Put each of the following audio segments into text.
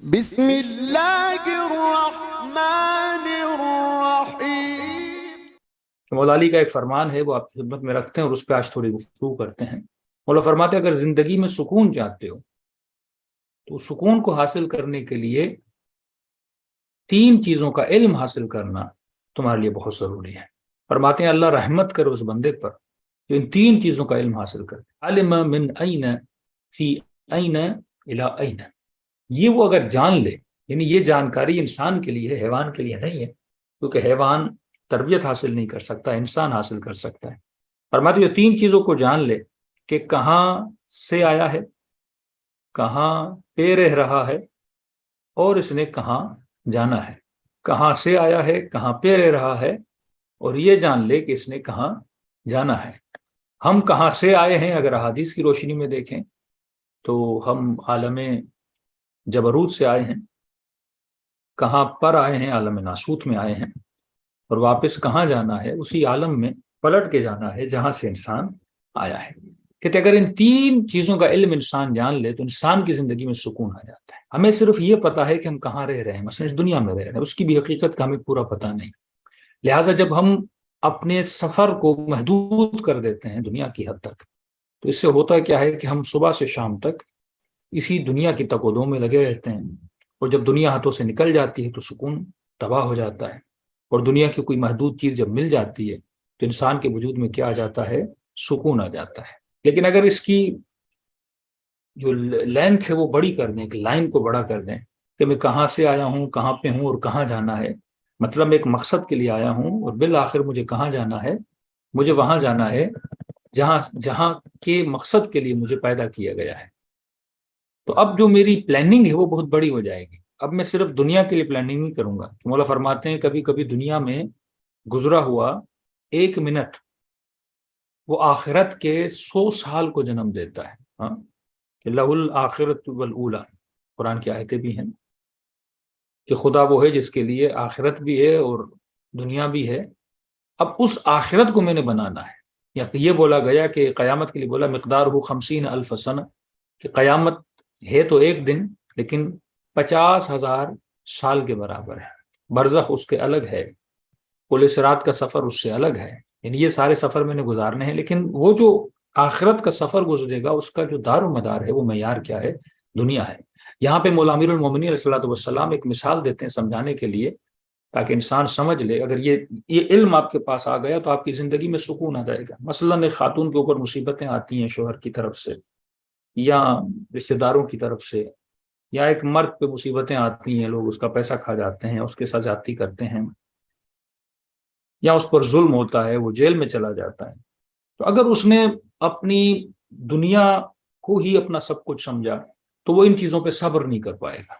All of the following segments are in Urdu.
بسم اللہ الرحمن الرحیم۔ مولا علی کا ایک فرمان ہے، وہ آپ کی خدمت میں رکھتے ہیں اور اس پہ آج تھوڑی گفتگو کرتے ہیں۔ مولا فرماتے ہیں اگر زندگی میں سکون چاہتے ہو تو سکون کو حاصل کرنے کے لیے 3 چیزوں کا علم حاصل کرنا تمہارے لیے بہت ضروری ہے۔ فرماتے ہیں اللہ رحمت کرے اس بندے پر جو ان 3 چیزوں کا علم حاصل کرے۔ علم من این فی این الی این، یہ وہ اگر جان لے، یعنی یہ جانکاری انسان کے لیے ہے، حیوان کے لیے نہیں ہے، کیونکہ حیوان تربیت حاصل نہیں کر سکتا، انسان حاصل کر سکتا ہے۔ فرماتے ہیں جو 3 چیزوں کو جان لے کہ کہاں سے آیا ہے، کہاں پہ رہ رہا ہے، اور اس نے کہاں جانا ہے۔ کہاں سے آیا ہے، کہاں پہ رہ رہا ہے، اور یہ جان لے کہ اس نے کہاں جانا ہے۔ ہم کہاں سے آئے ہیں اگر احادیث کی روشنی میں دیکھیں تو ہم عالم جبروت سے آئے ہیں، کہاں پر آئے ہیں، عالم ناسوت میں آئے ہیں، اور واپس کہاں جانا ہے، اسی عالم میں پلٹ کے جانا ہے جہاں سے انسان آیا ہے۔ کہتے اگر ان 3 چیزوں کا علم انسان جان لے تو انسان کی زندگی میں سکون آ جاتا ہے۔ ہمیں صرف یہ پتا ہے کہ ہم کہاں رہ رہے ہیں، مثلا اس دنیا میں رہ رہے ہیں، اس کی بھی حقیقت کا ہمیں پورا پتہ نہیں۔ لہٰذا جب ہم اپنے سفر کو محدود کر دیتے ہیں دنیا کی حد تک، تو اس سے ہوتا کیا ہے کہ ہم صبح سے شام تک اسی دنیا کی تک و دو میں لگے رہتے ہیں، اور جب دنیا ہاتھوں سے نکل جاتی ہے تو سکون تباہ ہو جاتا ہے، اور دنیا کی کوئی محدود چیز جب مل جاتی ہے تو انسان کے وجود میں کیا آ جاتا ہے، سکون آ جاتا ہے۔ لیکن اگر اس کی جو لینتھ ہے وہ بڑی کر دیں، کہ لائن کو بڑا کر دیں کہ میں کہاں سے آیا ہوں، کہاں پہ ہوں اور کہاں جانا ہے، مطلب میں ایک مقصد کے لیے آیا ہوں اور بالآخر مجھے کہاں جانا ہے، مجھے وہاں جانا ہے جہاں کے مقصد کے لیے مجھے پیدا کیا گیا ہے، تو اب جو میری پلاننگ ہے وہ بہت بڑی ہو جائے گی۔ اب میں صرف دنیا کے لیے پلاننگ نہیں کروں گا۔ مولا فرماتے ہیں کبھی کبھی دنیا میں گزرا ہوا 1 منٹ وہ آخرت کے 100 سال کو جنم دیتا ہے۔ ہاں کہ لہ الآخرۃ والاولی، قرآن کی آیتیں بھی ہیں کہ خدا وہ ہے جس کے لیے آخرت بھی ہے اور دنیا بھی ہے۔ اب اس آخرت کو میں نے بنانا ہے، یا یہ بولا گیا کہ قیامت کے لیے بولا مقدار ہو 50,000 سنہ، کہ قیامت ہے تو 1 دن لیکن 50,000 سال کے برابر ہے۔ برزخ اس کے الگ ہے، پل صراط کا سفر اس سے الگ ہے، یعنی یہ سارے سفر میں نے گزارنے ہیں، لیکن وہ جو آخرت کا سفر گزرے گا اس کا جو دار و مدار ہے وہ معیار کیا ہے، دنیا ہے۔ یہاں پہ مولا امیر المومنین علیہ الصلوۃ والسلام ایک مثال دیتے ہیں سمجھانے کے لیے، تاکہ انسان سمجھ لے اگر یہ علم آپ کے پاس آ گیا تو آپ کی زندگی میں سکون آ جائے گا۔ مثلا ایک خاتون کے اوپر مصیبتیں آتی ہیں شوہر کی طرف سے یا رشتہ داروں کی طرف سے، یا ایک مرد پہ مصیبتیں آتی ہیں، لوگ اس کا پیسہ کھا جاتے ہیں، اس کے ساتھ زیادتی کرتے ہیں، یا اس پر ظلم ہوتا ہے، وہ جیل میں چلا جاتا ہے، تو اگر اس نے اپنی دنیا کو ہی اپنا سب کچھ سمجھا تو وہ ان چیزوں پہ صبر نہیں کر پائے گا۔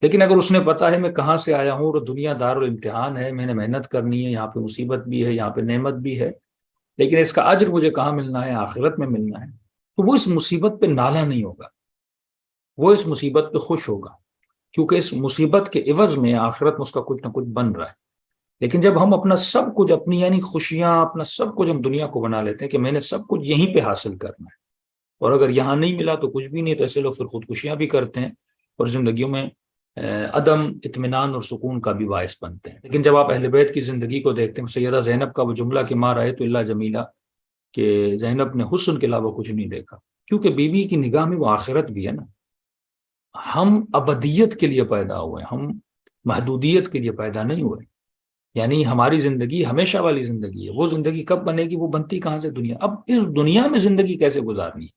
لیکن اگر اس نے پتا ہے میں کہاں سے آیا ہوں اور دنیا دار الامتحان ہے، میں نے محنت کرنی ہے، یہاں پہ مصیبت بھی ہے، یہاں پہ نعمت بھی ہے، لیکن اس کا اجر مجھے کہاں ملنا ہے، آخرت میں ملنا ہے، تو وہ اس مصیبت پہ نالا نہیں ہوگا، وہ اس مصیبت پہ خوش ہوگا، کیونکہ اس مصیبت کے عوض میں آخرت میں اس کا کچھ نہ کچھ بن رہا ہے۔ لیکن جب ہم اپنا سب کچھ، اپنی یعنی خوشیاں، اپنا سب کچھ ہم دنیا کو بنا لیتے ہیں کہ میں نے سب کچھ یہیں پہ حاصل کرنا ہے، اور اگر یہاں نہیں ملا تو کچھ بھی نہیں، تو ایسے لوگ پھر خودکشیاں بھی کرتے ہیں اور زندگیوں میں عدم اطمینان اور سکون کا بھی باعث بنتے ہیں۔ لیکن جب آپ اہل بیت کی زندگی کو دیکھتے ہیں، سیدہ زینب کا وہ جملہ کہ ما رأیت الا جمیلہ، کہ زینب نے حسن کے علاوہ کچھ نہیں دیکھا، کیونکہ بی بی کی نگاہ میں وہ آخرت بھی ہے نا۔ ہم ابدیت کے لیے پیدا ہوئے، ہم محدودیت کے لیے پیدا نہیں ہوئے، یعنی ہماری زندگی ہمیشہ والی زندگی ہے۔ وہ زندگی کب بنے گی، وہ بنتی کہاں سے، دنیا۔ اب اس دنیا میں زندگی کیسے گزارنی،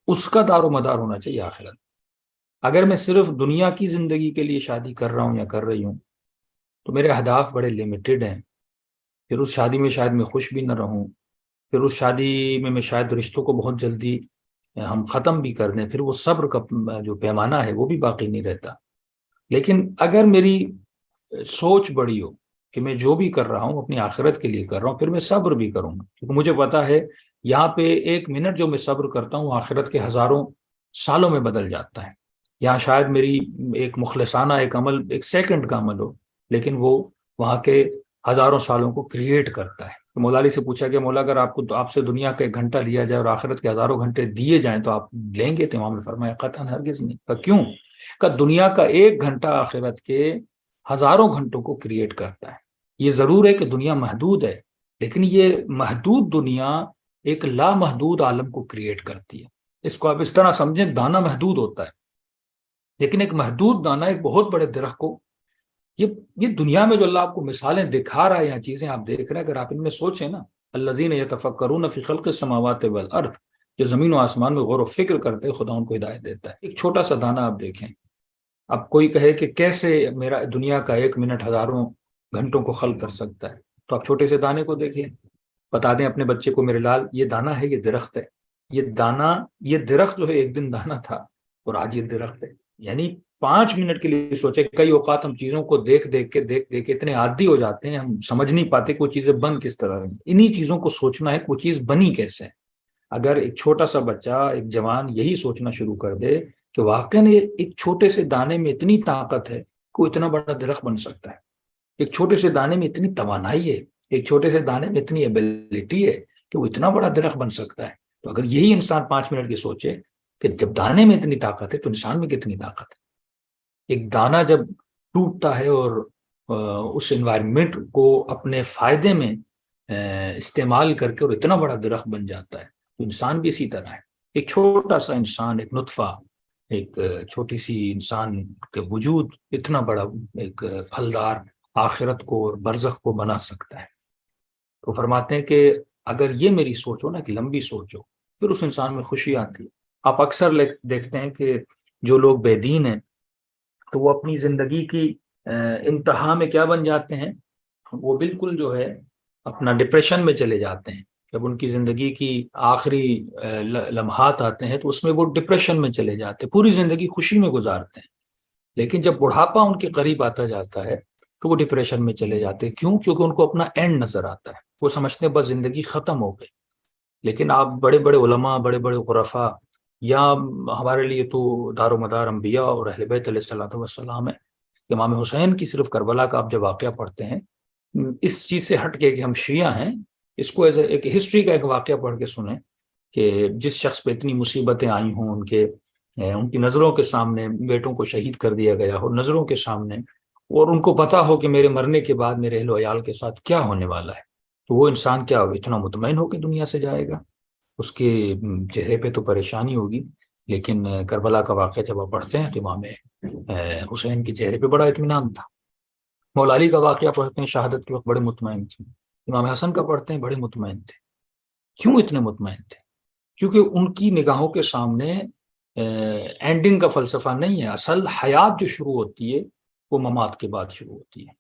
اس کا دار و مدار ہونا چاہیے آخرت۔ اگر میں صرف دنیا کی زندگی کے لیے شادی کر رہا ہوں یا کر رہی ہوں تو میرے اہداف بڑے لمیٹڈ ہیں، پھر اس شادی میں شاید میں خوش بھی نہ رہوں، پھر اس شادی میں شاید رشتوں کو بہت جلدی ہم ختم بھی کر دیں، پھر وہ صبر کا جو پیمانہ ہے وہ بھی باقی نہیں رہتا۔ لیکن اگر میری سوچ بڑی ہو کہ میں جو بھی کر رہا ہوں اپنی آخرت کے لیے کر رہا ہوں، پھر میں صبر بھی کروں گا، کیونکہ مجھے پتا ہے یہاں پہ 1 منٹ جو میں صبر کرتا ہوں آخرت کے ہزاروں سالوں میں بدل جاتا ہے۔ یہاں شاید میری ایک مخلصانہ ایک عمل 1 سیکنڈ کا عمل ہو، لیکن وہ وہاں کے ہزاروں سالوں کو کریٹ کرتا ہے۔ تو مولا علی سے پوچھا کہ مولا اگر آپ سے دنیا کا 1 گھنٹہ لیا جائے اور آخرت کے ہزاروں گھنٹے دیے جائیں تو آپ لیں گے؟ تو امام نے فرمایا قطعاً ہرگز نہیں۔ کیوں؟ کہ دنیا کا 1 گھنٹہ آخرت کے ہزاروں گھنٹوں کو کریٹ کرتا ہے۔ یہ ضرور ہے کہ دنیا محدود ہے، لیکن یہ محدود دنیا ایک لامحدود عالم کو کریٹ کرتی ہے۔ اس کو آپ اس طرح سمجھیں، دانہ محدود ہوتا ہے، لیکن ایک محدود دانہ ایک بہت بڑے درخت کو، یہ دنیا میں جو اللہ آپ کو مثالیں دکھا رہا ہے، یا چیزیں آپ دیکھ رہے ہیں، اگر آپ ان میں سوچیں نا، الذین یتفکرون فی خلق السماوات والارض، جو زمین و آسمان میں غور و فکر کرتے ہیں، خدا ان کو ہدایت دیتا ہے۔ ایک چھوٹا سا دانہ آپ دیکھیں، اب کوئی کہے کہ کیسے میرا دنیا کا 1 منٹ ہزاروں گھنٹوں کو خلق کر سکتا ہے، تو آپ چھوٹے سے دانے کو دیکھیں، بتا دیں اپنے بچے کو، میرے لال یہ دانہ ہے، یہ درخت ہے، یہ دانہ، یہ درخت جو ہے ایک دن دانہ تھا اور آج یہ درخت ہے۔ یعنی 5 منٹ کے لیے سوچے، کئی اوقات ہم چیزوں کو دیکھ دیکھ کے اتنے عادی ہو جاتے ہیں، ہم سمجھ نہیں پاتے کہ وہ چیزیں بن کس طرح رہی۔ انہی چیزوں کو سوچنا ہے کہ وہ چیز بنی کیسے ہے۔ اگر ایک چھوٹا سا بچہ، ایک جوان یہی سوچنا شروع کر دے کہ واقعی ایک چھوٹے سے دانے میں اتنی طاقت ہے کہ وہ اتنا بڑا درخت بن سکتا ہے، ایک چھوٹے سے دانے میں اتنی توانائی ہے، ایک چھوٹے سے دانے میں اتنی ایبلٹی ہے کہ وہ اتنا بڑا درخت بن سکتا ہے، تو اگر یہی انسان 5 منٹ کی سوچے کہ جب دانے میں اتنی طاقت ہے تو انسان میں کتنی طاقت ہے۔ ایک دانہ جب ٹوٹتا ہے اور اس انوائرمنٹ کو اپنے فائدے میں استعمال کر کے اور اتنا بڑا درخت بن جاتا ہے، تو انسان بھی اسی طرح ہے۔ ایک چھوٹا سا انسان، ایک نطفہ، ایک چھوٹی سی انسان کے وجود اتنا بڑا ایک پھلدار آخرت کو اور برزخ کو بنا سکتا ہے۔ تو فرماتے ہیں کہ اگر یہ میری سوچ ہو نا، کہ لمبی سوچ ہو، پھر اس انسان میں خوشی آتی ہے۔ آپ اکثر دیکھتے ہیں کہ جو لوگ بے دین ہیں تو وہ اپنی زندگی کی انتہا میں کیا بن جاتے ہیں، وہ بالکل جو ہے اپنا ڈپریشن میں چلے جاتے ہیں۔ جب ان کی زندگی کی آخری لمحات آتے ہیں تو اس میں وہ ڈپریشن میں چلے جاتے ہیں، پوری زندگی خوشی میں گزارتے ہیں، لیکن جب بڑھاپا ان کے قریب آتا جاتا ہے تو وہ ڈپریشن میں چلے جاتے ہیں۔ کیوں؟ کیونکہ ان کو اپنا اینڈ نظر آتا ہے، وہ سمجھتے ہیں بس زندگی ختم ہو گئی۔ لیکن آپ بڑے بڑے علماء، بڑے بڑے غرفاء، یا ہمارے لیے تو دار و مدار انبیاء اور اہل بیت علیہ الصلوۃ والسلام ہے، امام حسین کی صرف کربلا کا آپ جب واقعہ پڑھتے ہیں، اس چیز سے ہٹ کے کہ ہم شیعہ ہیں، اس کو ایز ایک ہسٹری کا ایک واقعہ پڑھ کے سنیں کہ جس شخص پہ اتنی مصیبتیں آئی ہوں، ان کی نظروں کے سامنے بیٹوں کو شہید کر دیا گیا ہو، نظروں کے سامنے، اور ان کو پتا ہو کہ میرے مرنے کے بعد میرے اہل و عیال کے ساتھ کیا ہونے والا ہے، تو وہ انسان کیا ہوگا؟ اتنا مطمئن ہو کے دنیا سے جائے گا؟ اس کے چہرے پہ تو پریشانی ہوگی، لیکن کربلا کا واقعہ جب آپ پڑھتے ہیں تو امام حسین کے چہرے پہ بڑا اطمینان تھا۔ مولا علی کا واقعہ پڑھتے ہیں، شہادت کے وقت بڑے مطمئن تھے۔ امام حسن کا پڑھتے ہیں، بڑے مطمئن تھے۔ کیوں اتنے مطمئن تھے؟ کیونکہ ان کی نگاہوں کے سامنے اینڈنگ کا فلسفہ نہیں ہے۔ اصل حیات جو شروع ہوتی ہے وہ ممات کے بعد شروع ہوتی ہے۔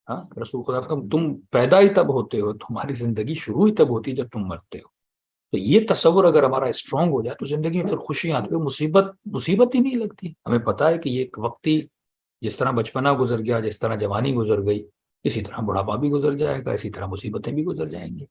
ہاں، رسول خدا کا تم پیدا ہی تب ہوتے ہو، تمہاری زندگی شروع ہی تب ہوتی ہے جب تم مرتے ہو۔ تو یہ تصور اگر ہمارا اسٹرانگ ہو جائے تو زندگی میں پھر خوشی آتی ہے، مصیبت ہی نہیں لگتی۔ ہمیں پتہ ہے کہ یہ ایک وقتی، جس طرح بچپنا گزر گیا، جس طرح جوانی گزر گئی، اسی طرح بڑھاپا بھی گزر جائے گا، اسی طرح مصیبتیں بھی گزر جائیں گی۔